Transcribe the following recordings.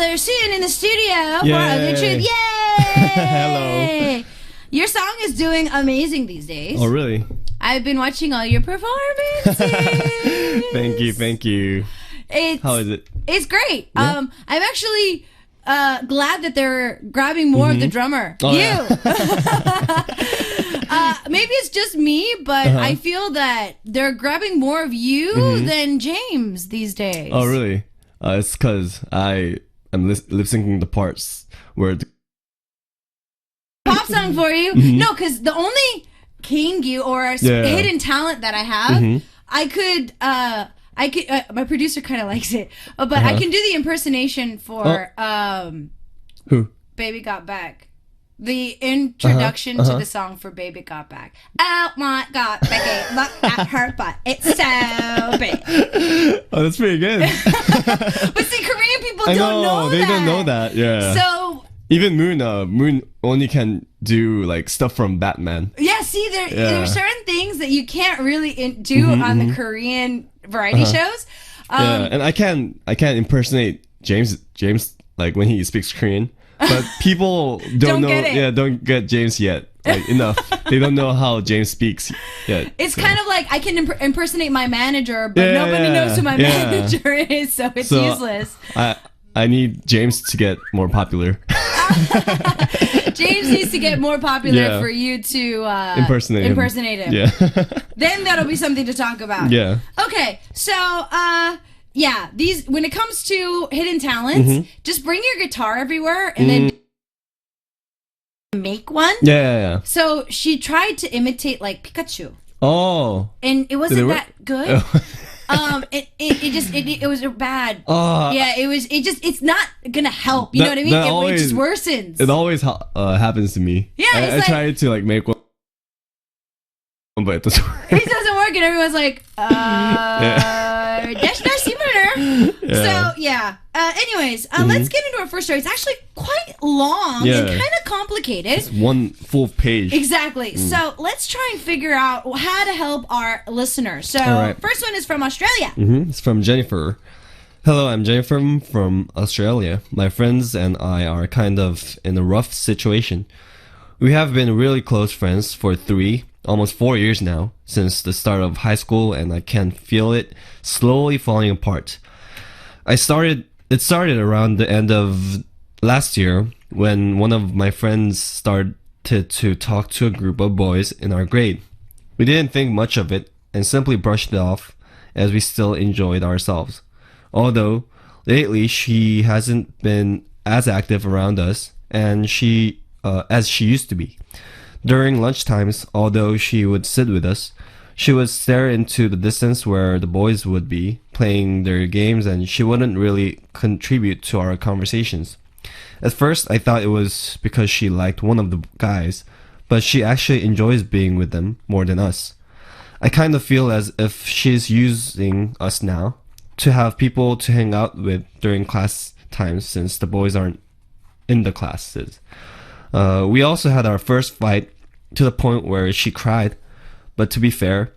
there's SooYoon in the studio for Ugly Truth. Yay! Hello. Your song is doing amazing these days. Oh, really? I've been watching all your performances. Thank you. How is it? It's great. Yeah. I'm actually glad that they're grabbing more of the drummer. Oh, you. Yeah. Maybe it's just me, but I feel that they're grabbing more of you than James these days. Oh, really? It's because I am lip syncing the parts where the pop song for you. No, because the only Kingu or hidden talent that I have, I could my producer kind of likes it, but I can do the impersonation for who? Baby Got Back. The introduction to the song for Baby Got Back. Oh my God, Becky, look at her butt. It's so big. Oh, that's pretty good. But see, Korean people don't know they that. don't know that, yeah. So even Moon only can do like stuff from Batman. Yeah, see, there are certain things that you can't really do on the Korean variety shows. Yeah, and I can't impersonate James like when he speaks Korean. But people don't know. Get it. Yeah, don't get James yet. Like enough. They don't know how James speaks yet. It's kind of like I can impersonate my manager, but nobody knows who my manager is, so it's useless. I need James to get more popular. James needs to get more popular for you to impersonate him. Yeah. Then that'll be something to talk about. Yeah. Okay, so these when it comes to hidden talents, just bring your guitar everywhere and then make one. Yeah. So she tried to imitate like Pikachu. Oh. And it wasn't that good. It was bad. Yeah, it's not gonna help. You know what I mean? It just worsens. It always happens to me. Yeah, I try to like make one, but it doesn't work. It doesn't work, and everyone's like, that's not similar. So anyways, let's get into our first story. It's actually quite long and kind of complicated. It's one full page. Exactly. So let's try and figure out how to help our listeners. So first one is from Australia. It's from Jennifer. Hello, I'm Jennifer from Australia. My friends and I are kind of in a rough situation. We have been really close friends for almost 4 years now, since the start of high school, and I can feel it slowly falling apart. It started around the end of last year when one of my friends started to talk to a group of boys in our grade. We didn't think much of it and simply brushed it off as we still enjoyed ourselves. Although lately she hasn't been as active around us and as she used to be. During lunchtimes, although she would sit with us, she would stare into the distance where the boys would be playing their games, and she wouldn't really contribute to our conversations. At first, I thought it was because she liked one of the guys, but she actually enjoys being with them more than us. I kind of feel as if she's using us now to have people to hang out with during class times, since the boys aren't in the classes. We also had our first fight to the point where she cried, but to be fair,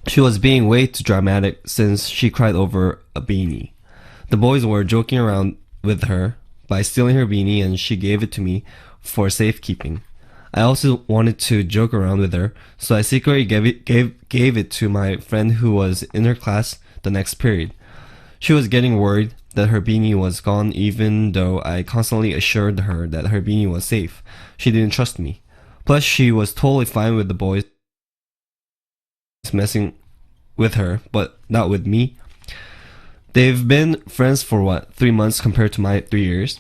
she was being way too dramatic since she cried over a beanie. The boys were joking around with her by stealing her beanie, and she gave it to me for safekeeping. I also wanted to joke around with her, so I secretly gave it to my friend who was in her class the next period. She was getting worried that her beanie was gone, even though I constantly assured her that her beanie was safe. She didn't trust me. Plus, she was totally fine with the boys messing with her, but not with me. They've been friends for 3 months compared to my 3 years.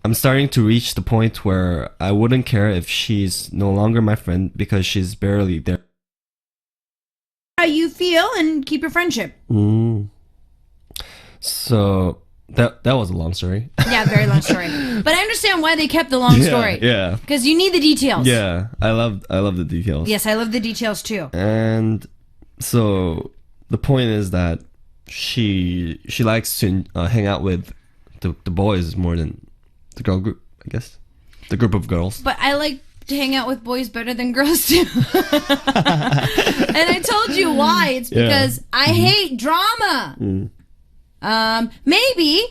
I'm starting to reach the point where I wouldn't care if she's no longer my friend because she's barely there. How you feel and keep your friendship. So that was a long story. Yeah, very long story. But I understand why they kept the long story. Yeah. Because you need the details. Yeah, I love the details. Yes, I love the details too. And so the point is that she likes to hang out with the boys more than the girl group, I guess. The group of girls. But I like to hang out with boys better than girls too. And I told you why. It's because I hate drama. Maybe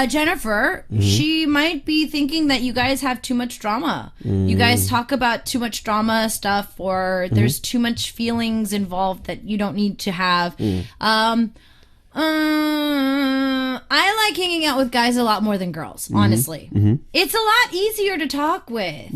Jennifer, she might be thinking that you guys have too much drama. You guys talk about too much drama stuff, or there's too much feelings involved that you don't need to have. I like hanging out with guys a lot more than girls, honestly. It's a lot easier to talk with.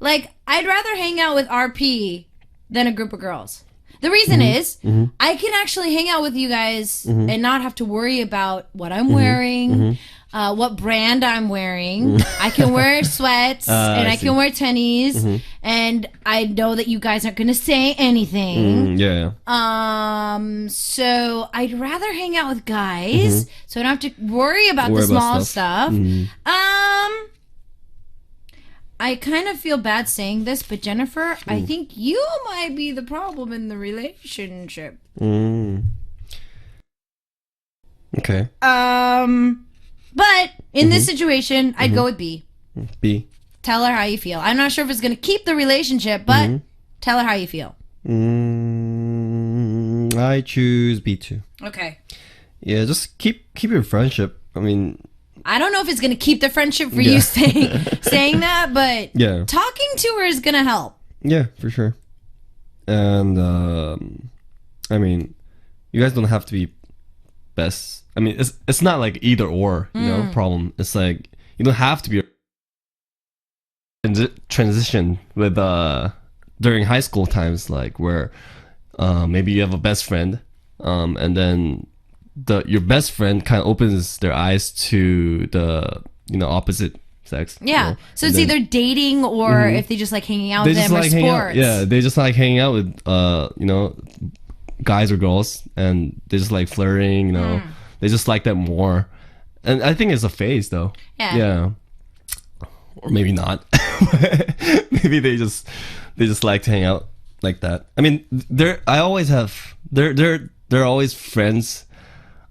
Like, I'd rather hang out with RP than a group of girls. The reason is, I can actually hang out with you guys and not have to worry about what I'm wearing, what brand I'm wearing. I can wear sweats and I can wear tennies, and I know that you guys aren't going to say anything. So I'd rather hang out with guys, so I don't have to worry about the small stuff. I kind of feel bad saying this, but Jennifer, I think you might be the problem in the relationship. Okay. But in this situation, I'd go with B. B. Tell her how you feel. I'm not sure if it's going to keep the relationship, but tell her how you feel. I choose B too. Okay. Yeah, just keep your friendship. I mean, I don't know if it's going to keep the friendship for you saying that, but talking to her is going to help. Yeah, for sure. And, I mean, you guys don't have to be best. I mean, it's not like either or, you know, problem. It's like, you don't have to be transition with, during high school times, like where, maybe you have a best friend, and then your best friend kind of opens their eyes to the opposite sex. Yeah. You know? So it's either dating or if they just like hanging out with them, or sports. Yeah, they just like hanging out with guys or girls, and they just like flirting. They just like that more. And I think it's a phase though. Yeah. Or maybe not. Maybe they just like to hang out like that. I mean, they're always friends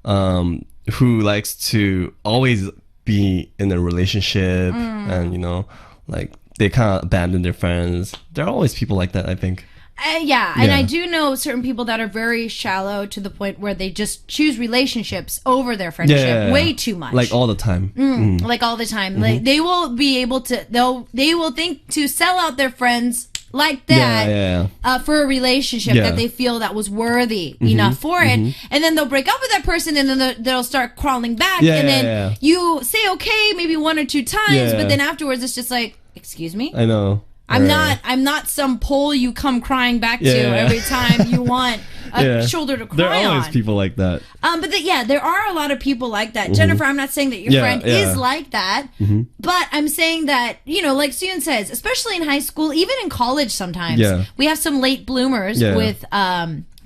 who likes to always be in a relationship, and like they kind of abandon their friends. There are always people like that, I think. And I do know certain people that are very shallow to the point where they just choose relationships over their friendship way too much, like all the time. Like all the time. Like they will be able to, they will think to sell out their friends like that for a relationship that they feel that was worthy enough for it, and then they'll break up with that person, and then they'll start crawling back, and then you say okay maybe one or two times, but then afterwards it's just like, excuse me, I know, I'm not some pole you come crying back to every time you want a shoulder to cry on. There are always people like that. But there are a lot of people like that. Jennifer, I'm not saying that your friend is like that, but I'm saying that, like SooYoon says, especially in high school, even in college sometimes, we have some late bloomers with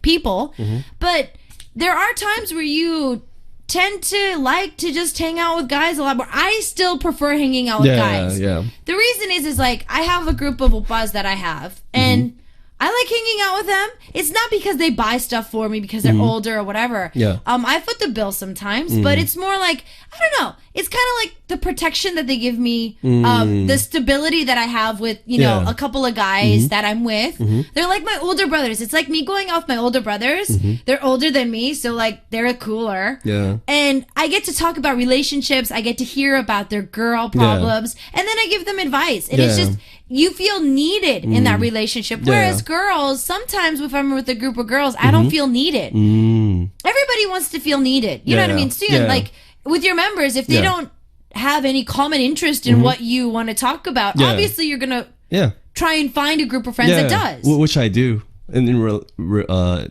people, but there are times where you tend to like to just hang out with guys a lot more. I still prefer hanging out with guys. The reason is like, I have a group of oppas that I have, and I like hanging out with them. It's not because they buy stuff for me because they're older or whatever. I foot the bill sometimes, but it's more like, I don't know. It's kind of like the protection that they give me, the stability that I have with, a couple of guys that I'm with. They're like my older brothers. It's like me going out with my older brothers. They're older than me, so like they're cooler. And I get to talk about relationships. I get to hear about their girl problems, and then I give them advice. And it's just, you feel needed in that relationship. Whereas girls, sometimes if I'm with a group of girls, I don't feel needed. Everybody wants to feel needed. You know what I mean? SooYoon, like with your members, if they don't have any common interest in what you want to talk about, obviously you're going to try and find a group of friends that does. Which I do. And in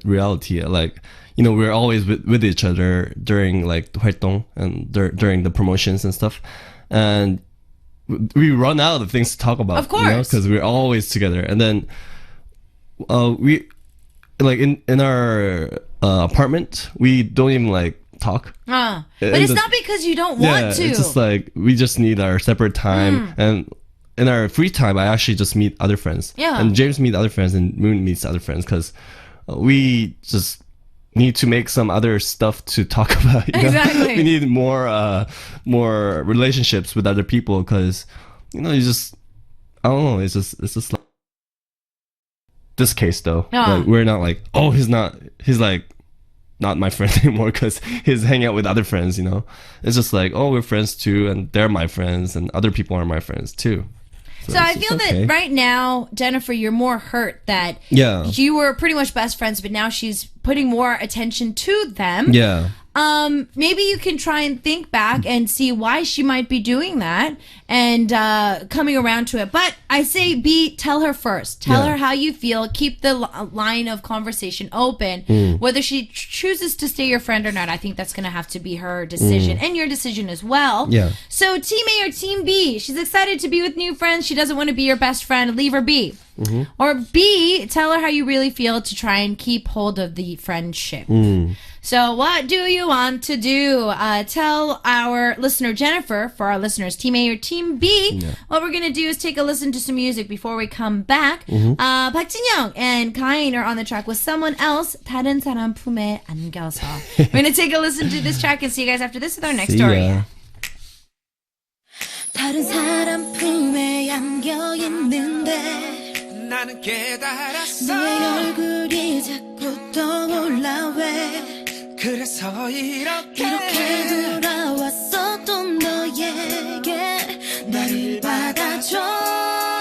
reality, like, we're always with each other during like 활동 and during the promotions and stuff. And we run out of things to talk about, of course, because we're always together. And then we like in our apartment, we don't even like talk. But it's not because you don't want to. It's just like we just need our separate time, and in our free time, I actually just meet other friends. And James meets other friends, and Moon meets other friends, because we just need to make some other stuff to talk about. Exactly. We need more relationships with other people, because you just, I don't know, it's just like this case though. Like, we're not like, oh, he's like not my friend anymore because he's hanging out with other friends, you know. It's just like, oh, we're friends too, and they're my friends, and other people are my friends too. So I feel that right now, Jennifer, you're more hurt that you were pretty much best friends, but now she's putting more attention to them. Yeah. Maybe you can try and think back and see why she might be doing that and coming around to it. But I say, tell her first. Tell her how you feel. Keep the line of conversation open. Whether she chooses to stay your friend or not, I think that's going to have to be her decision and your decision as well. Yeah. So Team A or Team B, she's excited to be with new friends. She doesn't want to be your best friend. Leave her be. Or B, tell her how you really feel to try and keep hold of the friendship. So what do you want to do? Tell our listener Jennifer, for our listeners, Team A or Team B, what we're going to do is take a listen to some music before we come back. Park Jin-young and Kain are on the track with someone else, 다른 사람 품에 안겨서. We're going to take a listen to this track and see you guys after this with our next story. 다른 사람 품에 안겨 있는데 나는 깨달았어 내 얼굴이 자꾸 떠올라 왜 그래서 이렇게 돌아왔었던 너에게 나를 받아줘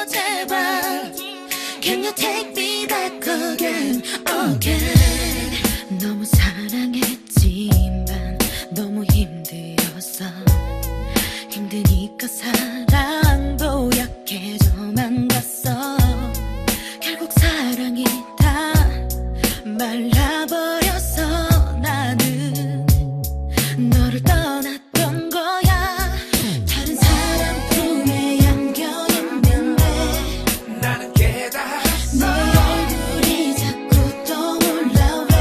제발 Can you take me back again again 너무 사랑했지만 너무 힘들었어 힘드니까 사랑도 약해져만 갔어 결국 사랑이 다 말라버렸어 나는 너를 떠났던 거야 다른 사람 품에 안겨있는데 나는 깨달았어 내 얼굴이 자꾸 떠올라 왜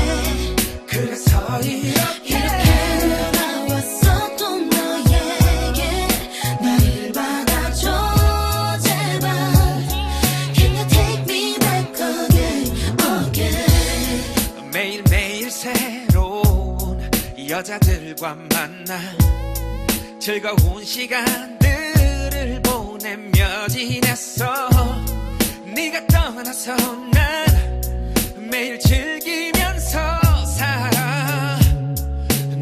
그래서 이렇게 돌아왔었던 너에게 나를 받아줘 제발 Can you take me back again again 매일매일 새로운 여자들과 만나 즐거운 시간들을 보내며 지냈어 네가 떠나서 난 매일 즐기면서 살아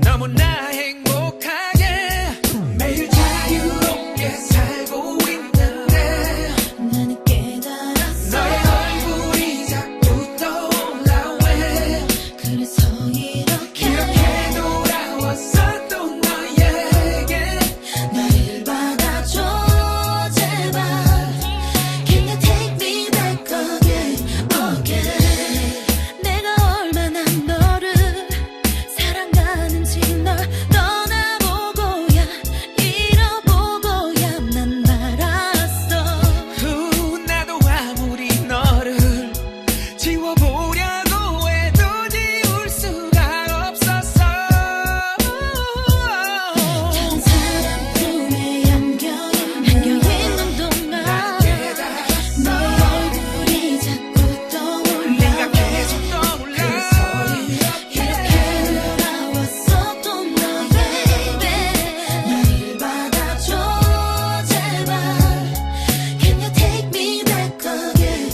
너무나 행복하게 매일 자유롭게 살고 있는데 나는 깨달았어 너의 얼굴이 자꾸 떠올라 왜 그래서 이렇게 돌아왔었던 너에게 나를 받아줘 제발 Can you take me back again again 내가 얼마나 너를 사랑하는지 널 떠나보고야 잃어보고야 난 알았어 나도 아무리 너를 지워보려고 해도 지울 수가 없었어 다른 사람 품에 안겨있는 동안 너 얼굴이 자꾸 떠올라 계속 떠올라 이렇게 돌아왔었던 너에게 나를 받아줘 제발 Can you take me back again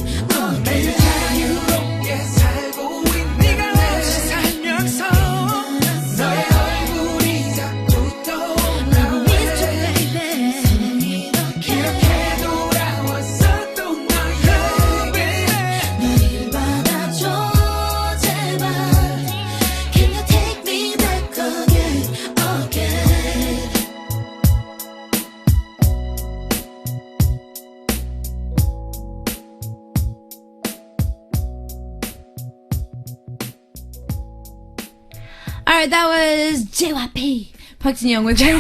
매일 자유롭게 살고 있는 네가 없이 살면서 너의 얼굴이 자꾸 떠올라 이렇게 돌아왔었던 너에게 나를 받아줘 제발 Can you take me back again again All right, that was JYP. Park Jin-young with Kain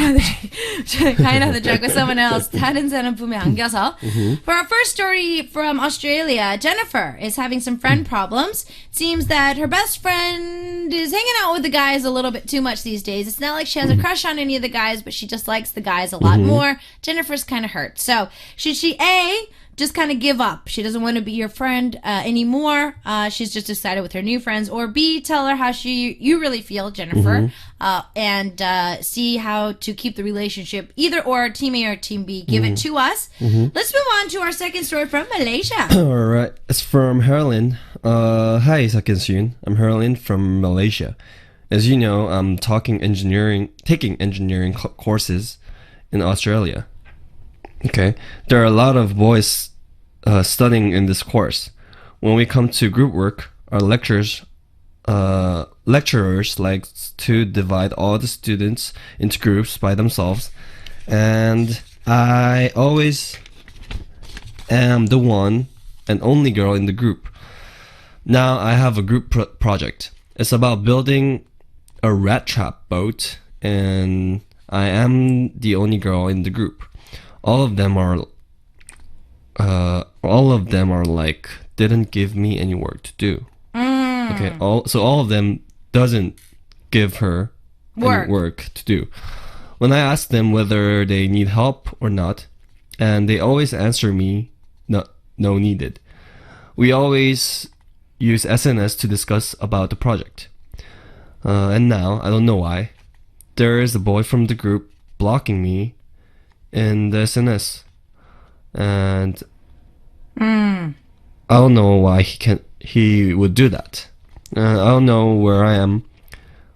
on the track with someone else. 다른 사람 품에 안겨서. For our first story from Australia, Jennifer is having some friend problems. Seems that her best friend is hanging out with the guys a little bit too much these days. It's not like she has a crush on any of the guys, but she just likes the guys a lot more. Jennifer's kind of hurt. So should she A, just kind of give up? She doesn't want to be your friend anymore. She's just decided with her new friends. Or B, tell her how you really feel, Jennifer, and see how to keep the relationship. Either or, Team A or Team B. Give it to us. Let's move on to our second story from Malaysia. All right, it's from Herlin. Hi, SooYoon. I'm Herlin from Malaysia. As you know, I'm taking engineering courses in Australia. Okay, there are a lot of boys studying in this course. When we come to group work, our lecturers like to divide all the students into groups by themselves, and I always am the one and only girl in the group. Now I have a group project. It's about building a rat trap boat, and I am the only girl in the group. All of them are like didn't give me any work to do. Okay, all of them doesn't give her any work to do. When I ask them whether they need help or not, and they always answer me, no needed. We always use SNS to discuss about the project. And now, I don't know why, there is a boy from the group blocking me in the SNS. And I don't know why he would do that. I don't know where I am.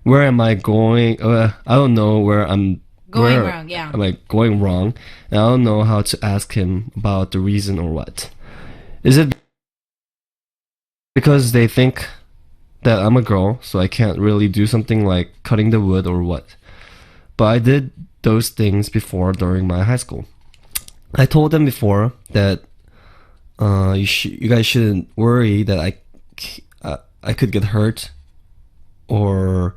Where am I going? I don't know where I'm Going wrong, yeah. Am I going wrong? And I don't know how to ask him about the reason or what. Is it because they think that I'm a girl, so I can't really do something like cutting the wood or what? But I did those things before during my high school. I told them before that you guys shouldn't worry that I could get hurt or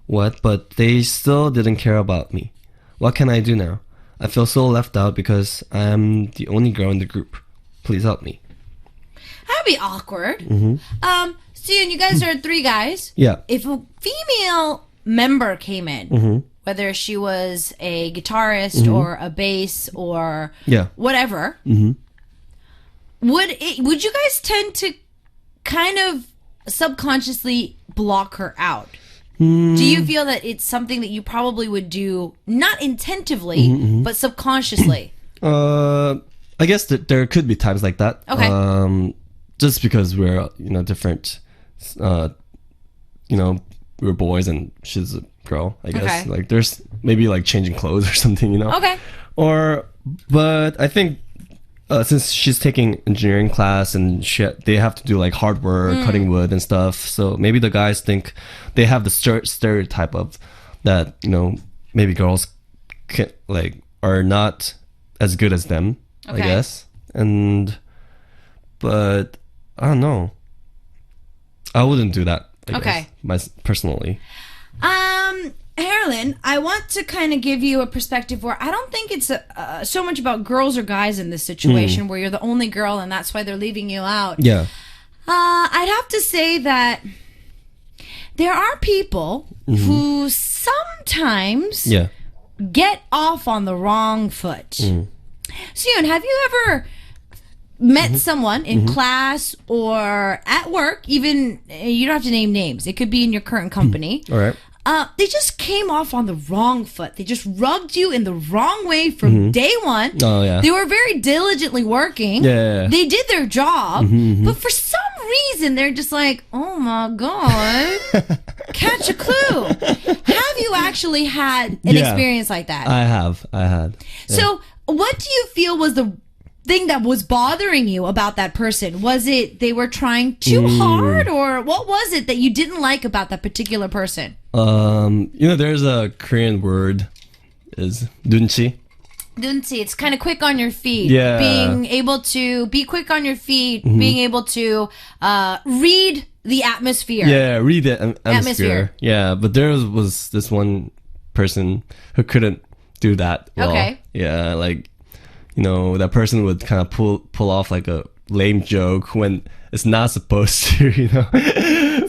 what, but they still didn't care about me. What can I do now? I feel so left out because I am the only girl in the group. Please help me. That'd be awkward. SooYoon, you guys are 3 guys. Yeah. If a female member came in, whether she was a guitarist or a bass or whatever, would you guys tend to kind of subconsciously block her out? Do you feel that it's something that you probably would do, not intentively, but subconsciously? I guess that there could be times like that. Okay. Just because we're different, we're boys and she's a girl. I guess Okay. like there's maybe like changing clothes or something. Okay. But I think since she's taking engineering class and they have to do like hard work, cutting wood and stuff. So maybe the guys think they have the stereotype of that, maybe girls are not as good as them, I guess. But I don't know. I wouldn't do that. I guess, personally. Harlan, I want to kind of give you a perspective where I don't think it's so much about girls or guys in this situation where you're the only girl and that's why they're leaving you out. Yeah. I'd have to say that there are people who sometimes get off on the wrong foot. SooYoon, have you ever met someone in class or at work, even, you don't have to name names, it could be in your current company. All right. They just came off on the wrong foot. They just rubbed you in the wrong way from day one. Oh, yeah. They were very diligently working. Yeah. They did their job. But for some reason, they're just like, oh my God, catch a clue. Have you actually had an experience like that? I had. So what do you feel was the thing that was bothering you about that person? Was it they were trying too hard, or what was it that you didn't like about that particular person? There's a Korean word is 눈치. Dunsi, it's kind of quick on your feet. Yeah. Being able to be quick on your feet, being able to read the atmosphere. Yeah, read the atmosphere. Yeah, but there was this one person who couldn't do that well. Okay. Yeah, like, that person would kind of pull off like a lame joke when it's not supposed to, So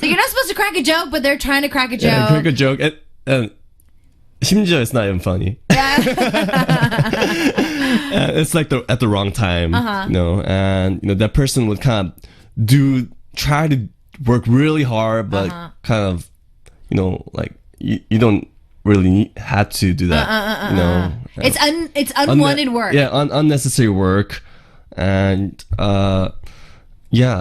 you're not supposed to crack a joke, but they're trying to crack a joke. Yeah, crack a joke. And 심지어 it's not even funny. Yeah. It's like at the wrong time, and that person would kind of try to work really hard, but kind of, like you don't really had to do that. It's unwanted work. Yeah, unnecessary work, and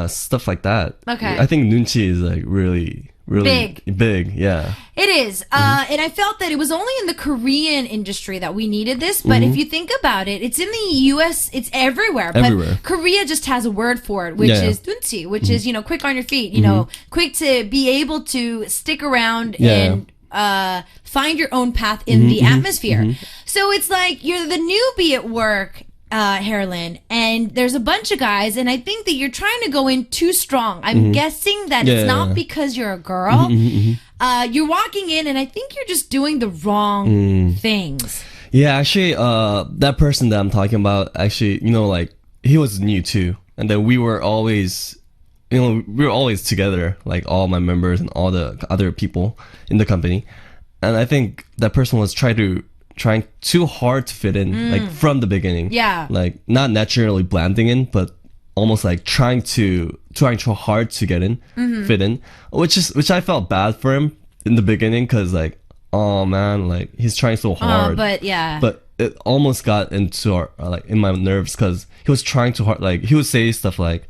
stuff like that. Okay. I think 눈치 is like really really big. Yeah. It is. And I felt that it was only in the Korean industry that we needed this. But if you think about it, it's in the US, it's everywhere. But Korea just has a word for it, which is dunsi, which is, quick on your feet, quick to be able to stick around and find your own path in the atmosphere. So it's like you're the newbie at work, Harlan, and there's a bunch of guys, and I think that you're trying to go in too strong. I'm guessing that it's not because you're a girl. You're walking in, and I think you're just doing the wrong things. Yeah, actually, that person that I'm talking about, actually, like, he was new too. And then we were always together, like all my members and all the other people in the company. And I think that person was trying too hard to fit in, like from the beginning. Yeah. Like not naturally blending in, but almost like trying too hard to get in, fit in, which I felt bad for him in the beginning, because like, oh man, like he's trying so hard. But it almost got into in my nerves, because he was trying too hard. Like he would say stuff like,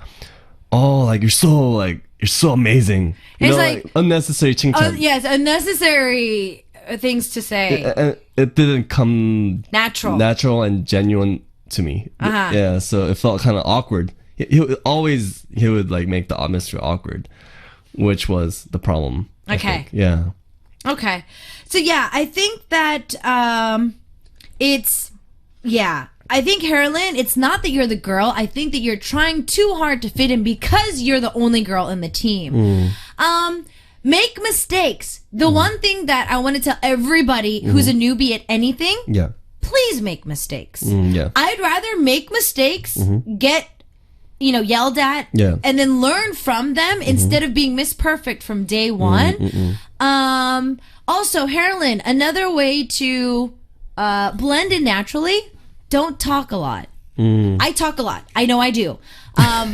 oh, like you're so amazing. It's like unnecessary 칭찬. Oh yes, unnecessary things to say. It didn't come natural and genuine to me. Yeah, so it felt kind of awkward. He would like make the atmosphere awkward, which was the problem. Okay. Yeah. Okay. So yeah, I think that I think, Harlan, it's not that you're the girl. I think that you're trying too hard to fit in because you're the only girl in the team. Make mistakes. The one thing that I want to tell everybody who's a newbie at anything, please make mistakes. I'd rather make mistakes, get yelled at, and then learn from them instead of being Miss Perfect from day one. Also, Harlan, another way to blend in naturally, don't talk a lot. I talk a lot. I know I do. I'm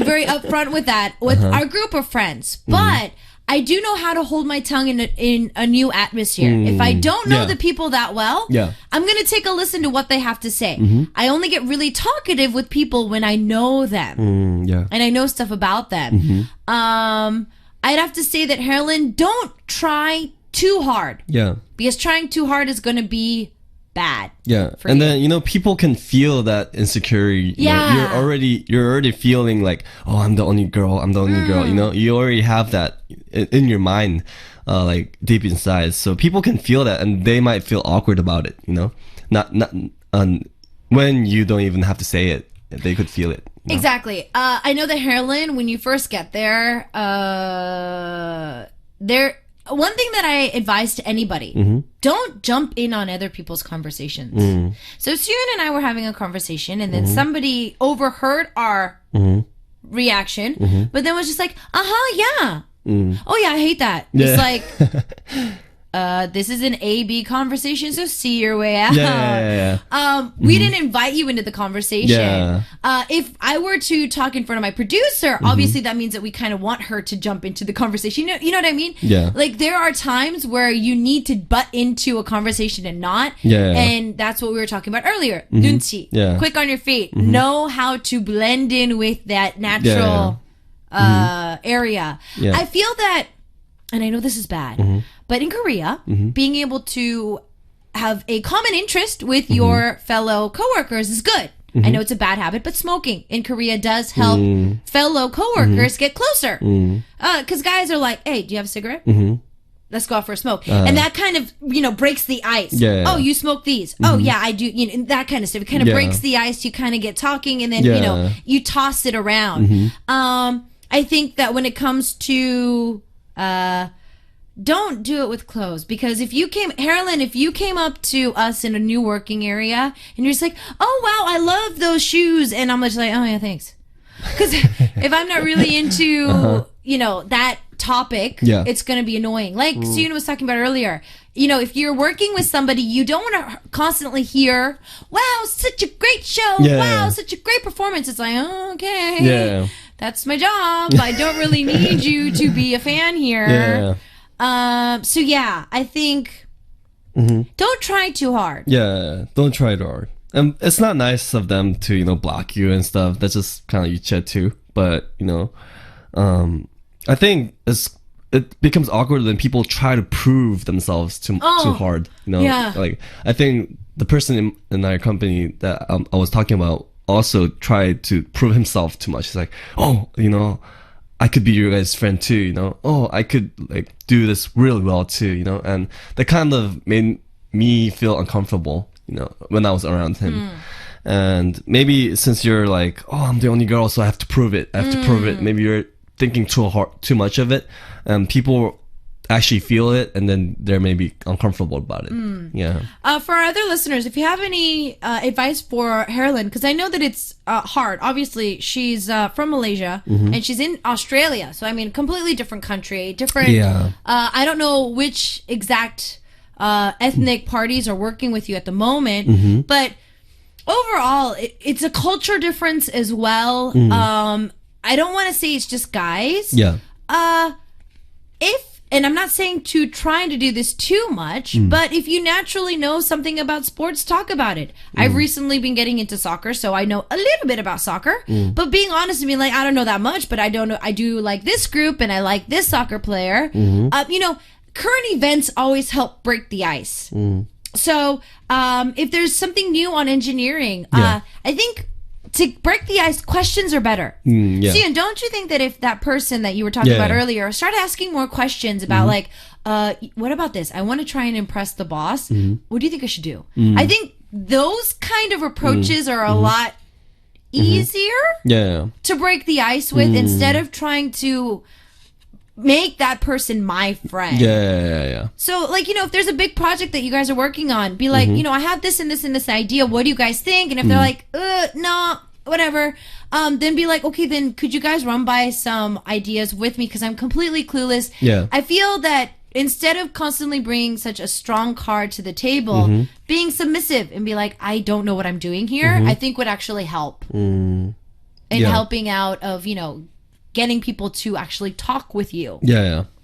very upfront with that with our group of friends. But I do know how to hold my tongue in a new atmosphere. If I don't know the people that well, I'm going to take a listen to what they have to say. I only get really talkative with people when I know them. And I know stuff about them. I'd have to say that, Harlan, don't try too hard. Because trying too hard is going to be bad. And then people can feel that insecurity. You're already feeling like, oh, I'm the only girl. You already have that in your mind, like deep inside. So people can feel that, and they might feel awkward about it. Not when you don't even have to say it, they could feel it. Exactly. I know that, Harlan, when you first get there, one thing that I advise to anybody, don't jump in on other people's conversations. So SooYoon and I were having a conversation, and then somebody overheard our reaction, but then was just like, yeah. Oh yeah, I hate that. It's like, this is an A-B conversation, so see your way out. We didn't invite you into the conversation. If I were to talk in front of my producer, obviously that means that we kind of want her to jump into the conversation. You know what I mean? Like there are times where you need to butt into a conversation and not. And that's what we were talking about earlier. Nunchi. Quick on your feet. Know how to blend in with that natural area. I feel that, and I know this is bad, but in Korea, being able to have a common interest with your fellow coworkers is good. I know it's a bad habit, but smoking in Korea does help fellow coworkers get closer. Because guys are like, hey, do you have a cigarette? Let's go out for a smoke. And that kind of, breaks the ice. Oh, you smoke these. Oh, yeah, I do. That kind of stuff. It kind of breaks the ice. You kind of get talking, and then, you toss it around. I think that when it comes to... don't do it with clothes, because if you came up to us in a new working area and you're just like, oh wow, I love those shoes, and I'm just like, oh yeah, thanks, because if I'm not really into that topic, it's gonna be annoying. Like SooYoon was talking about earlier, if you're working with somebody, you don't want to constantly hear, wow, such a great show, wow, such a great performance. It's like, oh, okay, that's my job. I don't really need you to be a fan here. So yeah, I think don't try too hard. Don't try too hard. And it's not nice of them to block you and stuff. That's just kind of you chat too. But I think it's it becomes awkward when people try to prove themselves too hard. You know, yeah. like I think the person in our company that I was talking about also tried to prove himself too much. He's like, oh, you know, I could be your guys' friend too. You know, oh, I could like do this really well too. You know, and that kind of made me feel uncomfortable. You know, when I was around him. And maybe since you're like, oh, I'm the only girl, so I have to prove it. I have to prove it. Maybe you're thinking too much of it, and people actually feel it, and then they're maybe uncomfortable about it. Yeah. For our other listeners, if you have any advice for Herlin, because I know that it's hard. Obviously, she's from Malaysia and she's in Australia, so I mean, completely different country, different. Yeah. I don't know which exact ethnic parties are working with you at the moment, but overall, it's a culture difference as well. I don't want to say it's just guys. Yeah. And I'm not saying to trying to do this too much, but if you naturally know something about sports, talk about it. I've recently been getting into soccer, so I know a little bit about soccer. But being honest and being like, I don't know that much, but I don't know. I do like this group and I like this soccer player. You know, current events always help break the ice. So if there's something new on engineering, I think to break the ice, questions are better. SooYoon, don't you think that if that person that you were talking about earlier started asking more questions about like, what about this? I want to try and impress the boss. What do you think I should do? I think those kind of approaches are a lot easier to break the ice with instead of trying to make that person my friend. Yeah. So, like, you know, if there's a big project that you guys are working on, be like, you know, I have this and this and this idea. What do you guys think? And if they're like, no, whatever, then be like, okay, then could you guys run by some ideas with me? Because I'm completely clueless. Yeah. I feel that instead of constantly bringing such a strong card to the table, being submissive and be like, I don't know what I'm doing here, I think would actually help in helping out of, you know, getting people to actually talk with you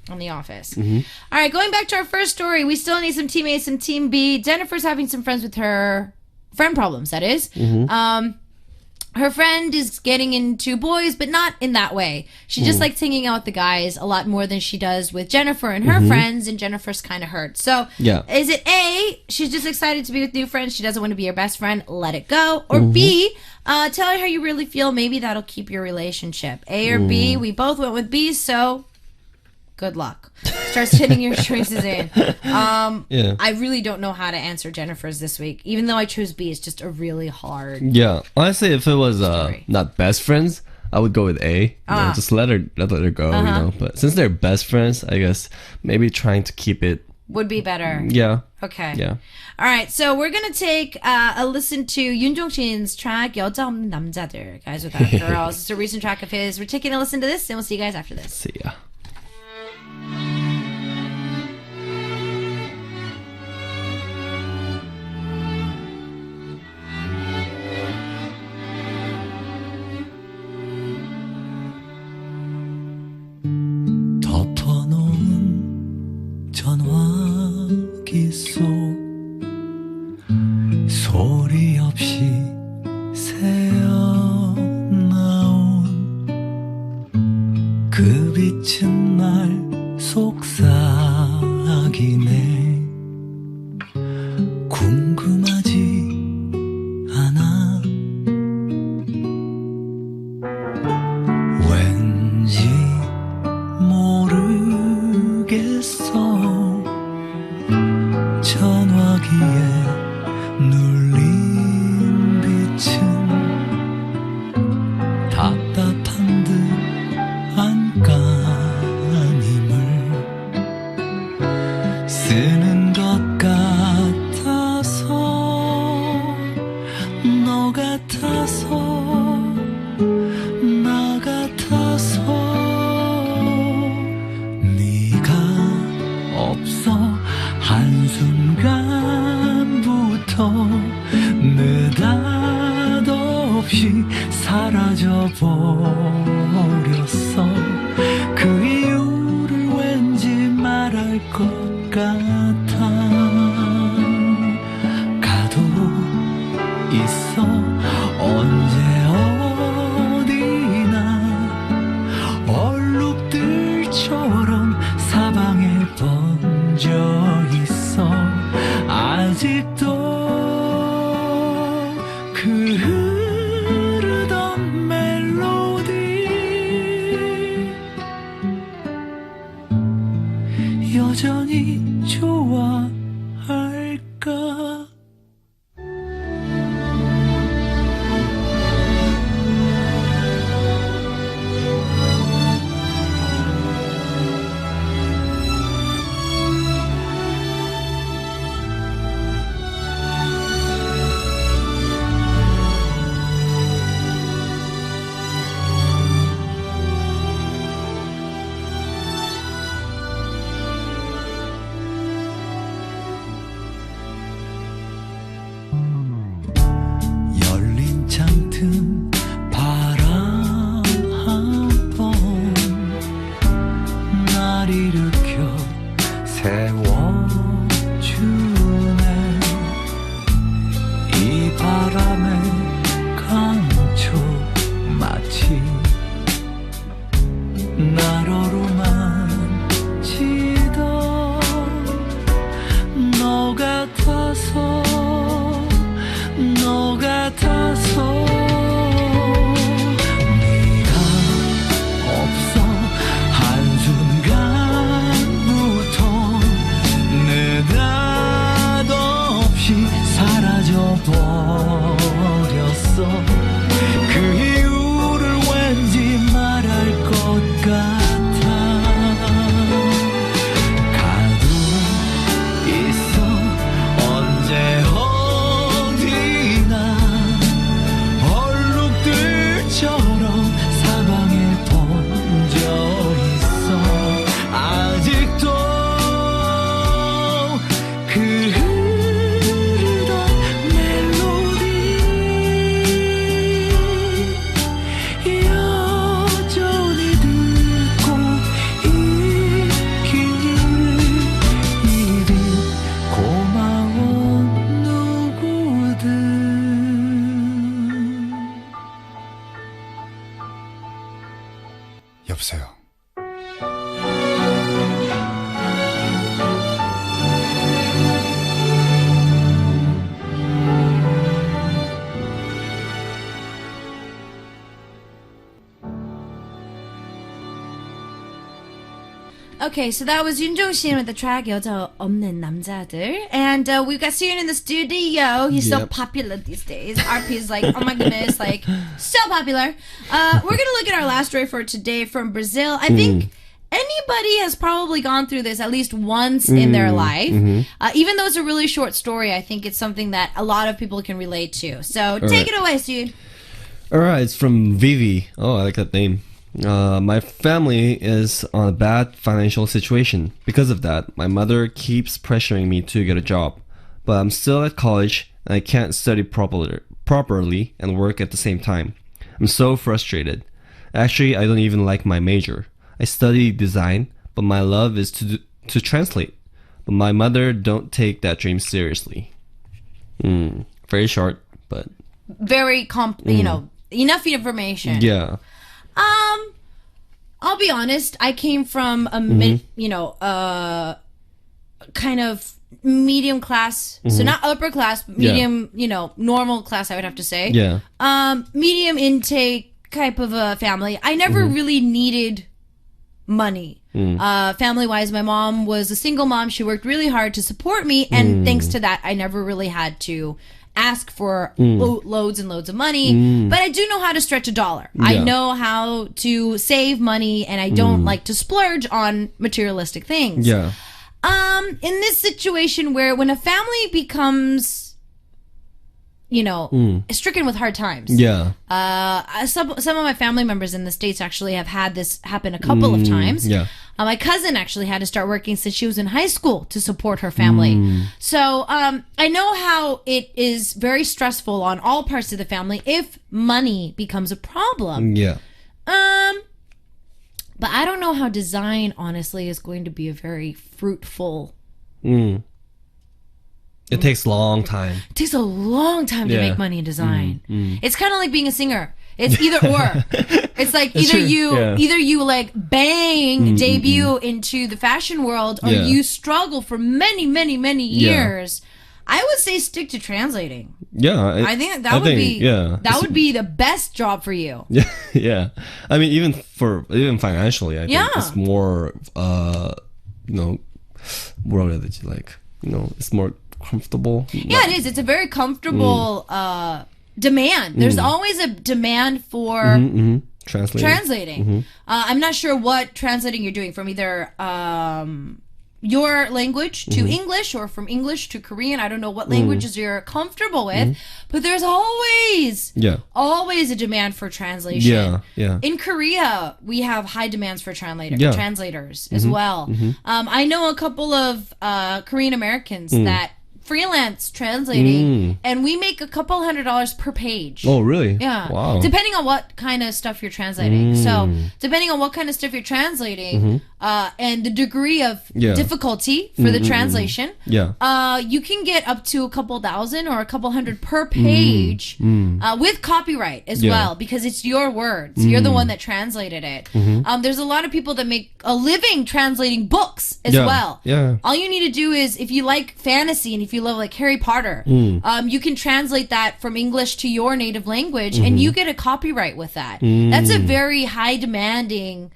on the office. All right, going back to our first story, we still need some team A, some team B. Jennifer's having some friends with her friend problems, that is. Her friend is getting into boys, but not in that way. She just likes hanging out with the guys a lot more than she does with Jennifer and her friends, and Jennifer's kind of hurt. So is it A, she's just excited to be with new friends, she doesn't want to be your best friend, let it go? Or B, tell her how you really feel, maybe that'll keep your relationship. A or B, we both went with B, so good luck. Start sending your choices in. I really don't know how to answer Jennifer's this week. Even though I chose B, it's just a really hard Honestly, if it was not best friends, I would go with A. You know, just let her go, you know. But since they're best friends, I guess maybe trying to keep it would be better. Yeah. Okay. Yeah. All right, so we're going to take a listen to Yoon Jong-shin's track 여자 없는 남자들, Guys Without Girls. It's a recent track of his. We're taking a listen to this, and we'll see you guys after this. See ya. 덮어놓은 전화기 속 소리 없이 새어나온 그 빛은 날 속삭이네 궁금하지 않아 왠지 모르겠어 전화기에 눌린 빛은 답답한 듯 안간힘을 쓰는 여전히 좋아할까 열린 창틈 바람 한번 날 일으켜 세워주네 이 바람의 강초 마치 날 어루만지던 너 같아서 너 같아서 네가 없어 한순간부터 느닷없이 사라져버렸어 그 이유를 왠지 말할 것 같아 가도 있어 언제 어디나 얼룩들처럼 사방에 번져 있어 아직도 그 흐르던 멜로디 여전히 듣고 있길 이리 고마워 누구든 여보세요 Okay, so that was Yoon Jong-shin with the track 여자 없는 남자들. And we've got SooYoon in the studio. He's so Yep. popular these days. RP is like, oh my goodness, like, so popular. We're going to look at our last story for today from Brazil. I think anybody has probably gone through this at least once in their life. Even though it's a really short story, I think it's something that a lot of people can relate to. So take it away, SooYoon. Alright, it's from Vivi. Oh, I like that name. My family is on a bad financial situation. Because of that, my mother keeps pressuring me to get a job. But I'm still at college and I can't study properly and work at the same time. I'm so frustrated. Actually, I don't even like my major. I study design, but my love is to translate. But my mother don't take that dream seriously. Very short, but Very, you know, enough information. yeah. I'll be honest. I came from a kind of medium class, so not upper class, but medium, normal class. I would have to say, Yeah. medium intake type of a family. I never really needed money. Family wise, my mom was a single mom. She worked really hard to support me, and thanks to that, I never really had to ask for loads and loads of money, but I do know how to stretch a dollar. I know how to save money, and I don't like to splurge on materialistic things. Yeah. In this situation where when a family becomes, stricken with hard times. Yeah. Some of my family members in the States actually have had this happen a couple of times. Yeah. My cousin actually had to start working since she was in high school to support her family. So I know how it is very stressful on all parts of the family if money becomes a problem. Yeah. But I don't know how design, honestly, is going to be a very fruitful. It takes a long time. It takes a long time to make money in design. It's kind of like being a singer. It's either or. It's like either you like bang debut into the fashion world, or you struggle for many, many, many years. I would say stick to translating. Yeah, I think that would be the best job for you. Yeah, yeah. I mean, even financially, I think it's more, 뭐라 그래야 되지? Like, it's more comfortable. Yeah, it is. It's a very comfortable demand. There's always a demand for translating. I'm not sure what translating you're doing from either your language to English or from English to Korean. I don't know what languages you're comfortable with, but there's always a demand for translation. Yeah. In Korea, we have high demands for translators as well. I know a couple of Korean Americans that freelance translating, and we make a couple $100 per page. Oh, really? Yeah. Wow. Depending on what kind of stuff you're translating. So, depending on what kind of stuff you're translating, and the degree of difficulty for the translation, you can get up to a couple thousand or a couple hundred per page with copyright as well, because it's your words. You're the one that translated it. There's a lot of people that make a living translating books as well. Yeah. All you need to do is, if you like fantasy and if you love like Harry Potter, you can translate that from English to your native language, and you get a copyright with that. That's a very high demanding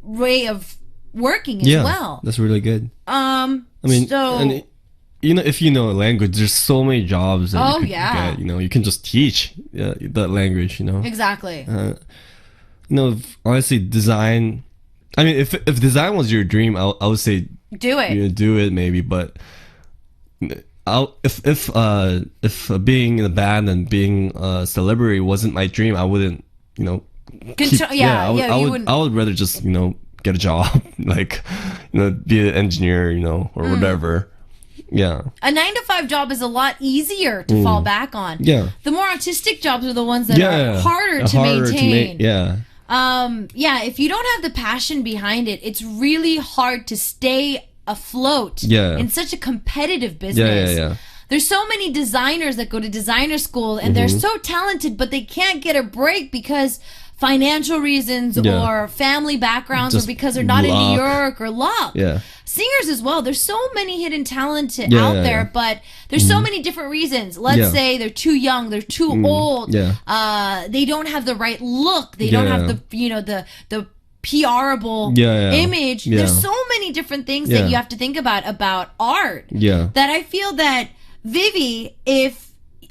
way of working as well. That's really good. I mean, so, and if you know a language, there's so many jobs that you could get. You can just teach that language. Exactly. Honestly, design. I mean, if design was your dream, I would say do it. Do it maybe, but if being in a band and being a celebrity wasn't my dream, I wouldn't. I would rather just get a job, like be an engineer, or whatever. Yeah. A 9-to-5 job is a lot easier to fall back on. Yeah. The more artistic jobs are the ones that are harder to maintain. If you don't have the passion behind it, it's really hard to stay afloat in such a competitive business. There's so many designers that go to designer school and they're so talented, but they can't get a break because financial reasons or family backgrounds, or because they're not in New York, or luck. Singers as well. There's so many hidden talent out there, but there's so many different reasons. Let's say they're too young, they're too old. They don't have the right look. They don't have the PRable image. There's so many different things that you have to think about art. That I feel that Vivi,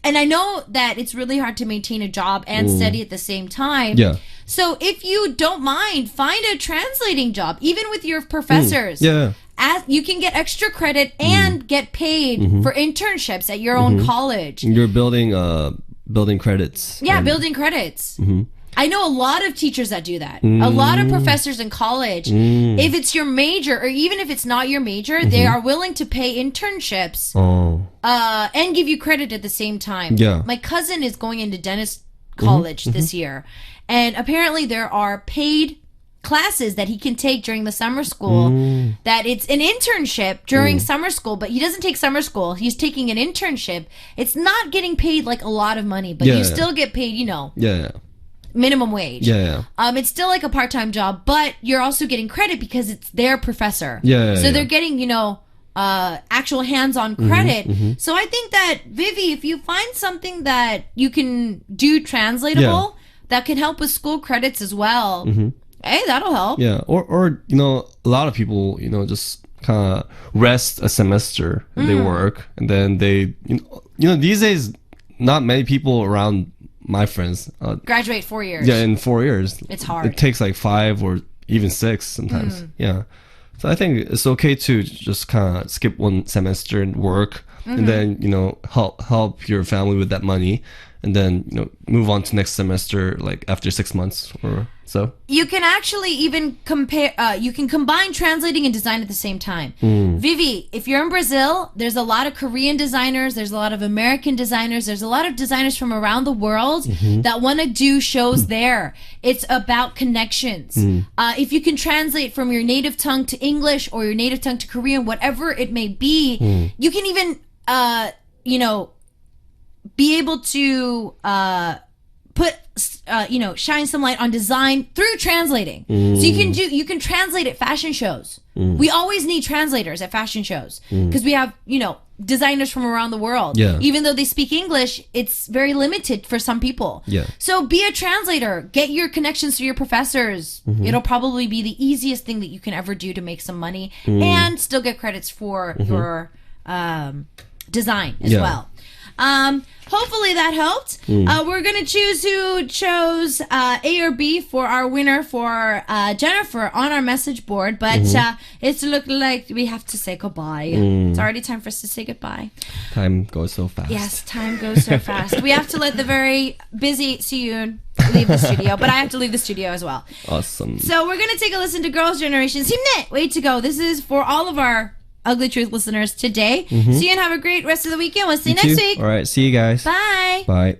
and I know that it's really hard to maintain a job and study at the same time. So if you don't mind, find a translating job, even with your professors. You can get extra credit and get paid for internships at your own college. You're building credits. Building credits. I know a lot of teachers that do that. A lot of professors in college, if it's your major, or even if it's not your major, they are willing to pay internships and give you credit at the same time. My cousin is going into dentist college this year, and apparently there are paid classes that he can take during the summer school, that it's an internship during summer school, but he doesn't take summer school, he's taking an internship. It's not getting paid like a lot of money, but you still get paid, minimum wage. It's still like a part-time job, but you're also getting credit because it's their professor. So they're getting, actual hands-on credit. So I think that, Vivi, if you find something that you can do translatable, that can help with school credits as well, hey, that'll help. Or a lot of people, just kind of rest a semester and they work, and then they, these days, not many people around my friends graduate 4 years. In 4 years. It's hard. It takes like 5 or even 6 sometimes. So I think it's okay to just kind of skip one semester and work, and then help your family with that money, and then move on to next semester, like after 6 months or so. You can actually even compare. You can combine translating and design at the same time. Vivi, if you're in Brazil, there's a lot of Korean designers. There's a lot of American designers. There's a lot of designers from around the world that want to do shows there. It's about connections. If you can translate from your native tongue to English or your native tongue to Korean, whatever it may be, you can even, be able to put shine some light on design through translating. So you can translate at fashion shows. We always need translators at fashion shows because we have designers from around the world. Yeah. Even though they speak English, it's very limited for some people. Yeah. So be a translator. Get your connections to your professors. It'll probably be the easiest thing that you can ever do to make some money and still get credits for your design as well. Hopefully that helped. We're gonna choose who chose A or B for our winner for Jennifer on our message board, but it's looking like we have to say goodbye. It's already time for us to say goodbye. Time goes so fast. Yes, time goes so fast. We have to let the very busy SooYoon leave the studio, but I have to leave the studio as well. Awesome. So we're gonna take a listen to Girls' Generation. 힘내! Way to go. This is for all of our Ugly Truth listeners today. SooYoon, have a great rest of the weekend. We'll see you next week. All right. See you guys. Bye. Bye.